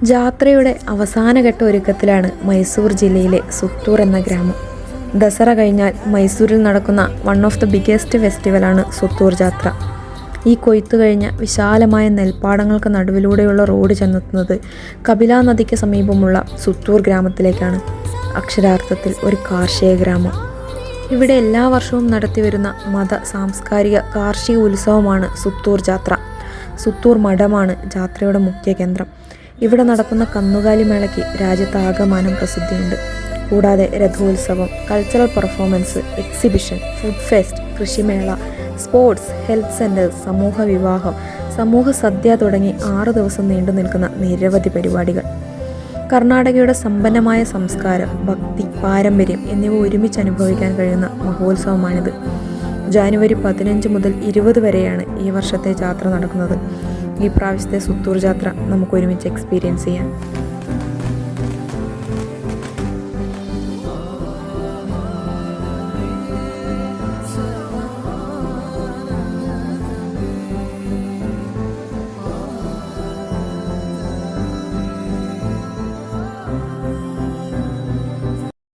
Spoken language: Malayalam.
ജാത്രയുടെ അവസാനഘട്ട ഒരുക്കത്തിലാണ് മൈസൂർ ജില്ലയിലെ സുത്തൂർ എന്ന ഗ്രാമം. ദസറ കഴിഞ്ഞാൽ മൈസൂരിൽ നടക്കുന്ന വൺ ഓഫ് ദ ബിഗ്ഗസ്റ്റ് ഫെസ്റ്റിവലാണ് സുത്തൂർ ജാത്ര. ഈ കൊയ്ത്തു കഴിഞ്ഞ വിശാലമായ നെൽപ്പാടങ്ങൾക്ക് നടുവിലൂടെയുള്ള റോഡ് ചെന്നെത്തുന്നത് കപില നദിക്ക് സമീപമുള്ള സുത്തൂർ ഗ്രാമത്തിലേക്കാണ്. അക്ഷരാർത്ഥത്തിൽ ഒരു കാർഷിക ഗ്രാമം. ഇവിടെ എല്ലാ വർഷവും നടത്തിവരുന്ന മത, സാംസ്കാരിക, കാർഷിക ഉത്സവമാണ് സുത്തൂർ ജാത്ര. സുത്തൂർ മഠമാണ് ജാത്രയുടെ മുഖ്യ കേന്ദ്രം. ഇവിടെ നടക്കുന്ന കന്നുകാലി മേളയ്ക്ക് രാജ്യത്താകമാനം പ്രസിദ്ധിയുണ്ട്. കൂടാതെ രഥോത്സവം, cultural performance, exhibition, food fest, കൃഷിമേള, സ്പോർട്സ്, ഹെൽത്ത് സെൻറ്റേഴ്സ്, സമൂഹ വിവാഹം, സമൂഹ സദ്യ തുടങ്ങി 6 ദിവസം നീണ്ടു നിൽക്കുന്ന നിരവധി പരിപാടികൾ. കർണാടകയുടെ സമ്പന്നമായ സംസ്കാരം, ഭക്തി, പാരമ്പര്യം എന്നിവ ഒരുമിച്ച് അനുഭവിക്കാൻ കഴിയുന്ന മഹോത്സവമാണിത്. ജാനുവരി 15 മുതൽ 20 വരെയാണ് ഈ വർഷത്തെ ജാത്ര നടക്കുന്നത്. ഈ പ്രാവശ്യത്തെ സുത്തൂർ ജാത്ര നമുക്ക് ഒരുമിച്ച് എക്സ്പീരിയൻസ് ചെയ്യാം.